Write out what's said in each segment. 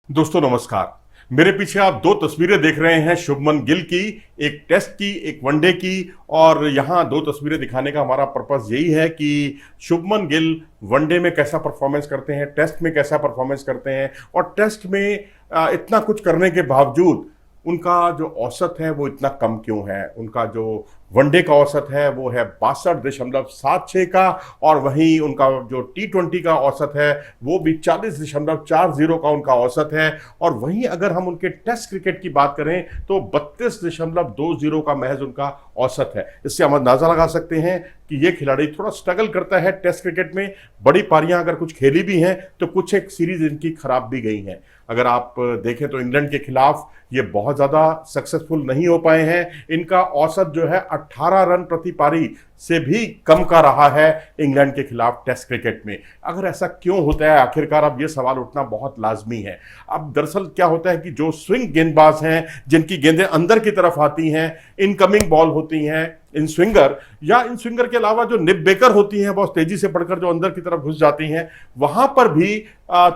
दोस्तों नमस्कार। मेरे पीछे आप दो तस्वीरें देख रहे हैं शुभमन गिल की, एक टेस्ट की एक वनडे की। और यहाँ दो तस्वीरें दिखाने का हमारा पर्पस यही है कि शुभमन गिल वनडे में कैसा परफॉर्मेंस करते हैं, टेस्ट में कैसा परफॉर्मेंस करते हैं, और टेस्ट में इतना कुछ करने के बावजूद उनका जो औसत है वो इतना कम क्यों है। उनका जो वनडे का औसत है वो है 62.76 का, और वहीं उनका जो T20 का औसत है वो भी 40.40 का उनका औसत है। और वहीं अगर हम उनके टेस्ट क्रिकेट की बात करें तो 32.20 का महज उनका औसत है। इससे हम अंदाजा लगा सकते हैं कि ये खिलाड़ी थोड़ा स्ट्रगल करता है टेस्ट क्रिकेट में। बड़ी पारियां अगर कुछ खेली भी हैं तो कुछ एक सीरीज इनकी खराब भी गई हैं। अगर आप देखें तो इंग्लैंड के खिलाफ ये बहुत ज़्यादा सक्सेसफुल नहीं हो पाए हैं। इनका औसत जो है 18 रन प्रति पारी से भी कम का रहा है इंग्लैंड के खिलाफ टेस्ट क्रिकेट में। अगर ऐसा क्यों होता है आखिरकार, अब ये सवाल उठना बहुत लाजमी है। अब दरअसल क्या होता है कि जो स्विंग गेंदबाज हैं, जिनकी गेंदें अंदर की तरफ आती हैं, इनकमिंग बॉल होती हैं, इन स्विंगर के अलावा जो निप बेकर होती हैं बहुत तेजी से पड़कर जो अंदर की तरफ घुस जाती हैं, वहां पर भी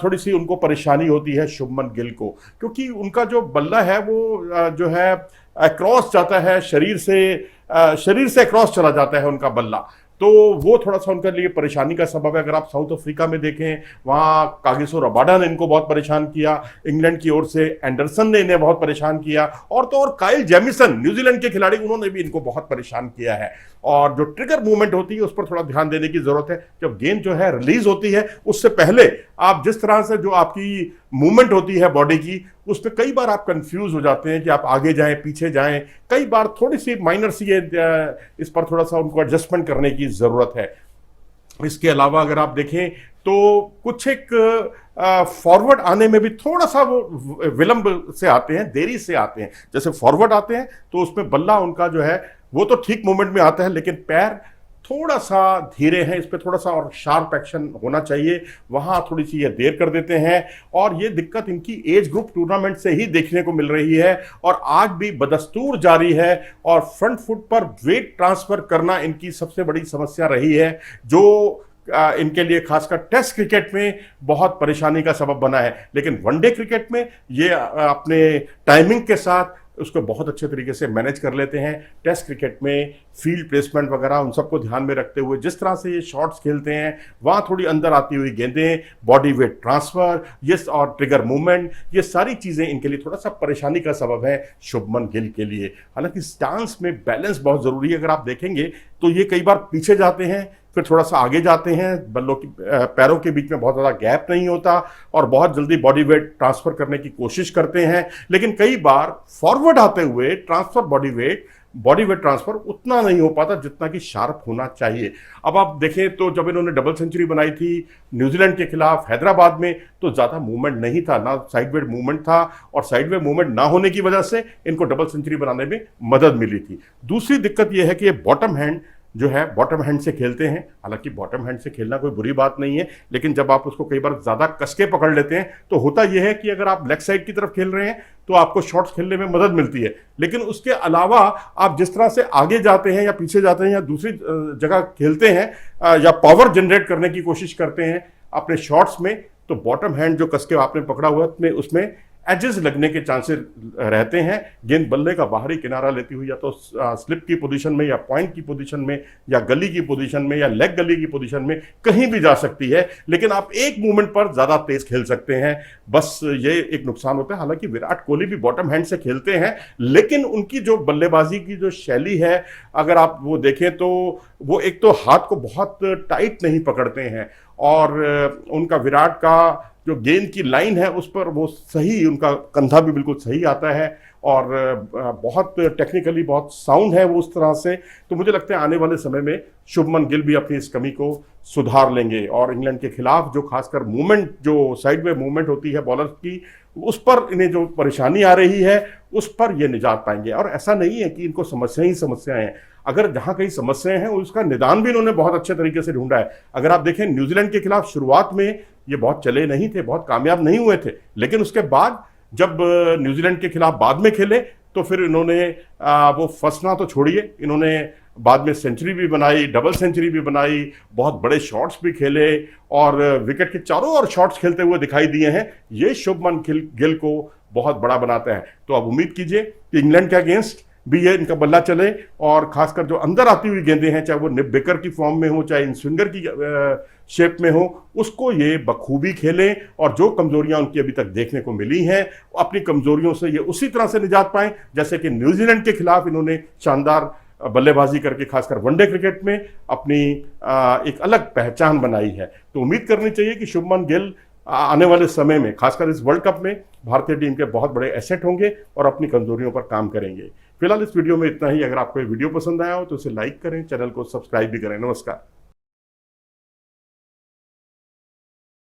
थोड़ी सी उनको परेशानी होती है शुभमन गिल को, क्योंकि उनका जो बल्ला है वो जो है क्रॉस जाता है, शरीर से क्रॉस चला जाता है उनका बल्ला। तो वो थोड़ा सा उनके लिए परेशानी का सबब है। अगर आप साउथ अफ्रीका में देखें, वहाँ कागिसो रबाडा ने इनको बहुत परेशान किया, इंग्लैंड की ओर से एंडरसन ने इन्हें बहुत परेशान किया, और तो और काइल जेमिसन न्यूजीलैंड के खिलाड़ी, उन्होंने भी इनको बहुत परेशान किया है। और जो ट्रिगर मूवमेंट होती है उस पर थोड़ा ध्यान देने की जरूरत है। जब गेंद जो है रिलीज होती है उससे पहले आप जिस तरह से जो आपकी मूवमेंट होती है बॉडी की, उसमें कई बार आप कंफ्यूज हो जाते हैं कि आप आगे जाएं पीछे जाएं। कई बार थोड़ी सी माइनर सी इस पर थोड़ा सा उनको एडजस्टमेंट करने की जरूरत है। इसके अलावा अगर आप देखें तो कुछ एक फॉरवर्ड आने में भी थोड़ा सा वो विलंब से आते हैं, देरी से आते हैं। जैसे फॉरवर्ड आते हैं तो उसमें बल्ला उनका जो है वो तो ठीक मोमेंट में आता है, लेकिन पैर थोड़ा सा धीरे हैं, इस पर थोड़ा सा और शार्प एक्शन होना चाहिए, वहां थोड़ी सी ये देर कर देते हैं। और ये दिक्कत इनकी एज ग्रुप टूर्नामेंट से ही देखने को मिल रही है, और आज भी बदस्तूर जारी है। और फ्रंट फुट पर वेट ट्रांसफर करना इनकी सबसे बड़ी समस्या रही है, जो इनके लिए खासकर टेस्ट क्रिकेट में बहुत परेशानी का सबब बना है। लेकिन वनडे क्रिकेट में ये अपने टाइमिंग के साथ उसको बहुत अच्छे तरीके से मैनेज कर लेते हैं। टेस्ट क्रिकेट में फील्ड प्लेसमेंट वगैरह उन सबको ध्यान में रखते हुए जिस तरह से ये शॉट्स खेलते हैं, वहाँ थोड़ी अंदर आती हुई गेंदें, बॉडी वेट ट्रांसफर, ये और ट्रिगर मूवमेंट, ये सारी चीज़ें इनके लिए थोड़ा सा परेशानी का सबब है शुभमन गिल के लिए। हालांकि स्टांस में बैलेंस बहुत ज़रूरी है। अगर आप देखेंगे तो ये कई बार पीछे जाते हैं, फिर थोड़ा सा आगे जाते हैं, बल्लों की पैरों के बीच में बहुत ज़्यादा गैप नहीं होता, और बहुत जल्दी बॉडी वेट ट्रांसफ़र करने की कोशिश करते हैं। लेकिन कई बार फॉरवर्ड आते हुए बॉडी वेट ट्रांसफर उतना नहीं हो पाता जितना कि शार्प होना चाहिए। अब आप देखें तो जब इन्होंने डबल सेंचुरी बनाई थी न्यूजीलैंड के खिलाफ हैदराबाद में, तो ज़्यादा मूवमेंट नहीं था, ना साइडवे मूवमेंट था, और साइडवे मूवमेंट ना होने की वजह से इनको डबल सेंचुरी बनाने में मदद मिली थी। दूसरी दिक्कत यह है कि ये बॉटम हैंड से खेलते हैं। हालांकि बॉटम हैंड से खेलना कोई बुरी बात नहीं है, लेकिन जब आप उसको कई बार ज़्यादा कसके पकड़ लेते हैं तो होता यह है कि अगर आप लेग साइड की तरफ खेल रहे हैं तो आपको शॉट्स खेलने में मदद मिलती है। लेकिन उसके अलावा आप जिस तरह से आगे जाते हैं या पीछे जाते हैं या दूसरी जगह खेलते हैं या पावर जनरेट करने की कोशिश करते हैं अपने शॉट्स में, तो बॉटम हैंड जो कसके आपने पकड़ा हुआ है उसमें एजेस लगने के चांसेस रहते हैं। गेंद बल्ले का बाहरी किनारा लेती हुई या तो स्लिप की पोजीशन में, या पॉइंट की पोजीशन में, या गली की पोजीशन में, या लेग गली की पोजीशन में कहीं भी जा सकती है। लेकिन आप एक मूवमेंट पर ज़्यादा तेज खेल सकते हैं, बस ये एक नुकसान होता है। हालांकि विराट कोहली भी बॉटम हैंड से खेलते हैं, लेकिन उनकी जो बल्लेबाजी की जो शैली है, अगर आप वो देखें तो वो एक तो हाथ को बहुत टाइट नहीं पकड़ते हैं, और उनका विराट का जो गेंद की लाइन है उस पर वो सही, उनका कंधा भी बिल्कुल सही आता है, और बहुत टेक्निकली बहुत साउंड है वो उस तरह से। तो मुझे लगता है आने वाले समय में शुभमन गिल भी अपनी इस कमी को सुधार लेंगे, और इंग्लैंड के खिलाफ जो खासकर मूवमेंट, जो साइडवे मूवमेंट होती है बॉलर की, उस पर इन्हें जो परेशानी आ रही है उस पर ये निजात पाएंगे। और ऐसा नहीं है कि इनको समस्याएं हैं। अगर जहाँ कहीं समस्याएं हैं उसका निदान भी इन्होंने बहुत अच्छे तरीके से ढूंढा है। अगर आप देखें न्यूजीलैंड के खिलाफ शुरुआत में ये बहुत चले नहीं थे, बहुत कामयाब नहीं हुए थे, लेकिन उसके बाद जब न्यूजीलैंड के खिलाफ बाद में खेले तो फिर इन्होंने वो फंसना तो छोड़िए, इन्होंने बाद में सेंचुरी भी बनाई, डबल सेंचुरी भी बनाई, बहुत बड़े शॉट्स भी खेले और विकेट के चारों ओर शॉट्स खेलते हुए दिखाई दिए हैं। ये शुभमन गिल को बहुत बड़ा बनाता है। तो अब उम्मीद कीजिए कि इंग्लैंड के अगेंस्ट भी ये इनका बल्ला चले और खासकर जो अंदर आती हुई गेंदें हैं, चाहे वो निक बेकर की फॉर्म में हो, चाहे इन स्विंगर की शेप में हो, उसको ये बखूबी खेलें और जो कमजोरियां उनकी अभी तक देखने को मिली हैं, अपनी कमजोरियों से ये उसी तरह से निजात पाएं जैसे कि न्यूजीलैंड के खिलाफ इन्होंने शानदार बल्लेबाजी करके खासकर वनडे क्रिकेट में अपनी एक अलग पहचान बनाई है। तो उम्मीद करनी चाहिए कि शुभमन गिल आने वाले समय में खासकर इस वर्ल्ड कप में भारतीय टीम के बहुत बड़े एसेट होंगे और अपनी कमजोरियों पर काम करेंगे। फिलहाल इस वीडियो में इतना ही। अगर आपको ये वीडियो पसंद आया हो तो इसे लाइक करें, चैनल को सब्सक्राइब भी करें। नमस्कार।